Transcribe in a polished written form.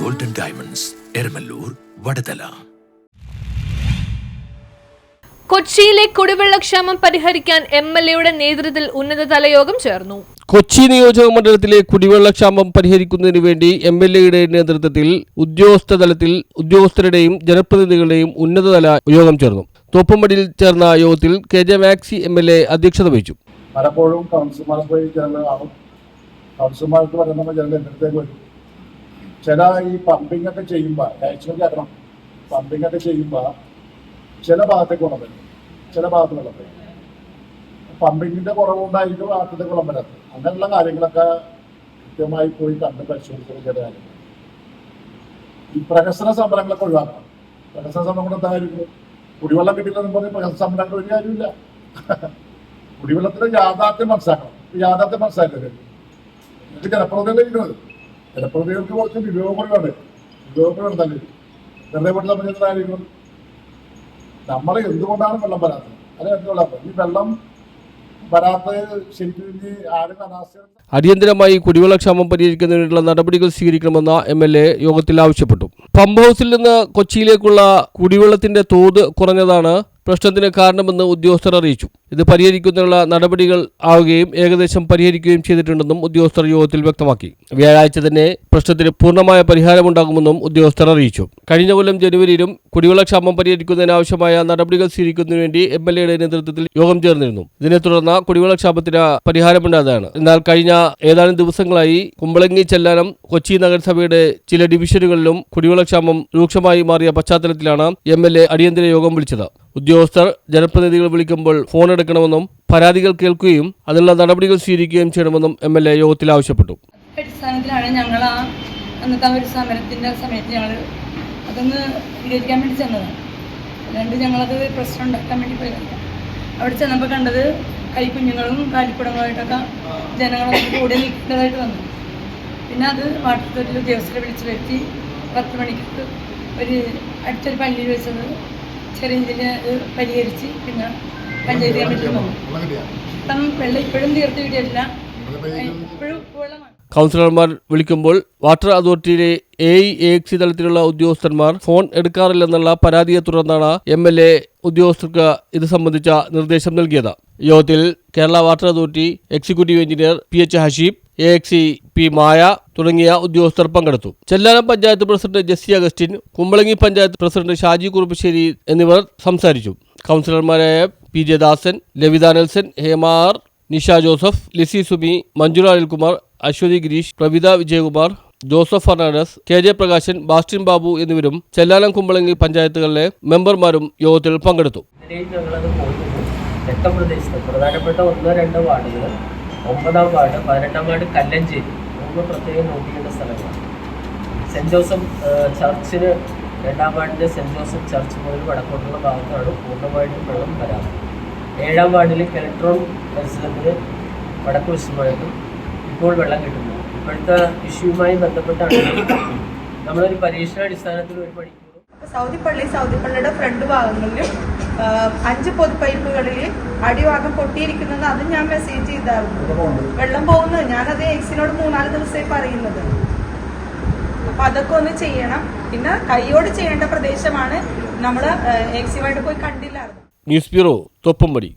Golden diamonds Eramallur Vadathala. കൊച്ചിയിലെ കുടിവെള്ളക്ഷാമം പരിഹരിക്കാൻ എംഎൽഎയുടെ നേതൃത്വത്തിൽ ഉന്നതതല യോഗം ചേർന്നു. കൊച്ചി നിയോജക മണ്ഡലത്തിലെ കുടിവെള്ളക്ഷാമം പരിഹരിക്കുന്നതിനു വേണ്ടി എംഎൽഎയുടെ നേതൃത്വത്തിൽ ഉദ്യോഗസ്ഥരുടെയും ജനപ്രതിനിധികളുടെയും ഉന്നതതല യോഗം ചേർന്നു. തോപ്പുംപടിയിൽ ചേർന്ന യോഗത്തിൽ KJ മാക്സി MLA അധ്യക്ഷത വഹിച്ചു. പലപ്പോഴും കൗൺസിലർമാർക്ക് പോയി ജനങ്ങളാണ് കൗൺസിലർമാർക്ക് പറയുന്ന ജനങ്ങൾ എൻ്റെടുത്തേക്ക് വരും. ചില ഈ പമ്പിംഗ് ഒക്കെ ചെയ്യുമ്പോൾ ആക്ച്വലി പമ്പിംഗ് ഒക്കെ ചെയ്യുമ്പോൾ ചില ഭാഗത്തേക്ക് വെള്ളം വരും, ചില ഭാഗത്ത് വെള്ളം വരും. പമ്പിങ്ങിൻ്റെ കുറവുണ്ടായിരിക്കും ഭാഗത്തേക്ക് വെള്ളം വരാത്തത്. അങ്ങനെയുള്ള കാര്യങ്ങളൊക്കെ കൃത്യമായി പോയി കണ്ട് പരിശോധിക്കുന്ന ചില കാര്യങ്ങൾ. ഈ പ്രഹസന സമരങ്ങളൊക്കെ ഒഴിവാക്കണം. പ്രഹസന സമരം കൊണ്ട് എന്തായിരിക്കും? കുടിവെള്ളം കിട്ടില്ലെന്ന് പറഞ്ഞ് പ്രഹസന സമരങ്ങൾ ഒരു കാര്യമില്ല. കുടിവെള്ളത്തിന്റെ യാഥാർത്ഥ്യം മനസ്സിലാക്കണം. യാഥാർത്ഥ്യം മനസ്സിലാക്കിയത് എന്നിട്ട് ജനപ്രതിനിധികളിരിക്കുന്നത് ജനപ്രതിനിധികൾക്ക് കുറച്ച് വിവേകപ്പെടുകയാണ് തന്നെ വെറുതെ വീട്ടിലെ പഞ്ചായത്തിലായിരിക്കും. നമ്മൾ എന്തുകൊണ്ടാണ് വെള്ളം വരാത്തത്? അത് എന്തുകൊണ്ടാണ് ഈ വെള്ളം വരാത്തത്? ശരിക്കും ആരും അനാസ്ഥ. അടിയന്തരമായി കുടിവെള്ളക്ഷാമം പരിഹരിക്കുന്നതിനുള്ള നടപടികൾ സ്വീകരിക്കണമെന്ന് MLA യോഗത്തിൽ ആവശ്യപ്പെട്ടു. പമ്പ് ഹൗസിൽ നിന്ന് കൊച്ചിയിലേക്കുള്ള കുടിവെള്ളത്തിന്റെ തോത് കുറഞ്ഞതാണ് പ്രശ്നത്തിന് കാരണമെന്ന് ഉദ്യോഗസ്ഥർ അറിയിച്ചു. ഇത് പരിഹരിക്കുന്നതിനുള്ള നടപടികൾ ആവുകയും ഏകദേശം പരിഹരിക്കുകയും ചെയ്തിട്ടുണ്ടെന്നും ഉദ്യോഗസ്ഥർ യോഗത്തിൽ വ്യക്തമാക്കി. വ്യാഴാഴ്ച തന്നെ പ്രശ്നത്തിന് പൂർണ്ണമായ പരിഹാരമുണ്ടാകുമെന്നും ഉദ്യോഗസ്ഥർ അറിയിച്ചു. കഴിഞ്ഞ കൊല്ലം ജനുവരിയിലും കുടിവെള്ളക്ഷാമം പരിഹരിക്കുന്നതിനാവശ്യമായ നടപടികൾ സ്വീകരിക്കുന്നതിനു വേണ്ടി MLAയുടെ നേതൃത്വത്തിൽ യോഗം ചേർന്നിരുന്നു. ഇതിനെ തുടർന്ന് കുടിവെള്ളക്ഷാമത്തിന് പരിഹാരമുണ്ടായതാണ്. എന്നാൽ കഴിഞ്ഞ ഏതാനും ദിവസങ്ങളായി കുമ്പളങ്ങി, ചെല്ലാനം, കൊച്ചി നഗരസഭയുടെ ചില ഡിവിഷനുകളിലും കുടിവെള്ളക്ഷാമം രൂക്ഷമായി മാറിയ പശ്ചാത്തലത്തിലാണ് MLA അടിയന്തര യോഗം വിളിച്ചത്. ഉദ്യോഗസ്ഥർ ജനപ്രതിനിധികൾ വിളിക്കുമ്പോൾ ഫോൺ എടുക്കണമെന്നും പരാതികൾ കേൾക്കുകയും അതിനുള്ള നടപടികൾ സ്വീകരിക്കുകയും ചെയ്യണമെന്നും MLA യോഗത്തിൽ ആവശ്യപ്പെട്ടു. അടിസ്ഥാനത്തിലാണ് ഞങ്ങൾ അന്നത്തെ ഒരു സമരത്തിൻ്റെ സമയത്ത് ഞങ്ങൾ അതൊന്ന് വിവരിക്കാൻ വേണ്ടി ചെന്നതാണ്. അല്ലാണ്ട് ഞങ്ങളത് പ്രശ്നം ഉണ്ടാക്കാൻ വേണ്ടി പോയതല്ല. അവിടെ ചെന്നപ്പോൾ കണ്ടത് കൈക്കുഞ്ഞുങ്ങളും കാലിക്കുടങ്ങളുമായിട്ടൊക്കെ ജനങ്ങളൊക്കെ കൂടെ നിൽക്കുന്നതായിട്ട് വന്നു. പിന്നെ അത് വാട്ടർ അതോറിറ്റിയിൽ ഉദ്യോഗസ്ഥരെ വിളിച്ച് വരുത്തി 10 മണിക്ക് അടുത്തൊരു പള്ളിയിൽ വെച്ചത് ചെറിയ രീതിയിൽ പരിഹരിച്ച് പിന്നെ പഞ്ചായത്ത് കമ്മിറ്റിയിൽ വന്നു. ഇപ്പം വെള്ളം ഇപ്പോഴും തീർത്ത് കിട്ടിയിട്ടില്ല. ഇപ്പോഴും വെള്ളമാണ്. കൗൺസിലർമാർ വിളിക്കുമ്പോൾ വാട്ടർ അതോറിറ്റിയിലെ AEXC തലത്തിലുള്ള ഉദ്യോഗസ്ഥന്മാർ ഫോൺ എടുക്കാറില്ലെന്നുള്ള പരാതിയെ തുടർന്നാണ് MLA ഉദ്യോഗസ്ഥർക്ക് ഇത് സംബന്ധിച്ച നിർദ്ദേശം നൽകിയത്. യോഗത്തിൽ Kerala water authority executive engineer PH Hasheeb, AXC P Maya തുടങ്ങിയ ഉദ്യോഗസ്ഥർ പങ്കെടുത്തു. ചെല്ലാനം പഞ്ചായത്ത് പ്രസിഡന്റ് ജെസ്സി അഗസ്റ്റിൻ, കുമ്പളങ്ങി പഞ്ചായത്ത് പ്രസിഡന്റ് ഷാജി കുറുപ്പശ്ശേരി എന്നിവർ സംസാരിച്ചു. കൗൺസിലർമാരായ PJ Dasan, Lavitha Nelson, Hema R, Nisha Joseph, Lissy Sumi, Manjula Anilkumar, Aswathy Gireesh, Pravitha Vijayakumar, Joseph Fernandez, KJ Prakashan, Bastin Babu എന്നിവരും ചെല്ലാനം, കുമ്പളങ്ങി പഞ്ചായത്തുകളിലെ മെമ്പർമാരും യോഗത്തിൽ പങ്കെടുത്തു. രക്തപ്രദേശത്ത് പ്രധാനപ്പെട്ട 1-2 വാർഡുകൾ, 9-ാം വാർഡ്, 18-ാം വാർഡ്, കല്ലഞ്ചേരി 3 പ്രത്യേകം നോട്ട് ചെയ്യേണ്ട സ്ഥലങ്ങളാണ്. സെൻറ്റ് ജോസഫ് ചർച്ചിന് 2-ാം വാർഡിൻ്റെ സെൻറ്റ് ജോസഫ് ചർച്ച് മുതൽ വടക്കോട്ടുള്ള ഭാഗത്താണ് പൂർണ്ണമായിട്ടും വെള്ളം വരാറ്. 7-ാം വാർഡിൽ കെൽട്രോൺ പരിസരത്തിന് വടക്ക് വശമായിട്ടും ഇപ്പോൾ വെള്ളം കിട്ടുന്നു. ഇപ്പോഴത്തെ ഇഷ്യൂവുമായി ബന്ധപ്പെട്ടാണ് നമ്മളൊരു പരീക്ഷണാടിസ്ഥാനത്തിൽ 1 മണിക്കൂർ സൗദി പള്ളിയുടെ ഫ്രണ്ട് ഭാഗങ്ങളിലും 5 പൊതു പൈപ്പുകളിൽ അടിഭാഗം പൊട്ടിയിരിക്കുന്നത് അത് ഞാൻ മെസ്സേജ് ചെയ്തായിരുന്നു. വെള്ളം പോകുന്നത് ഞാനത് എക്സിനോട് 3-4 ദിവസമായി പറയുന്നത്. അപ്പൊ അതൊക്കെ ഒന്ന് ചെയ്യണം. പിന്നെ കൈയോട് ചെയ്യേണ്ട പ്രദേശമാണ്. നമ്മൾ എക്സിയുമായിട്ട് പോയി കണ്ടില്ലായിരുന്നു. News bureau, Thoppumpady.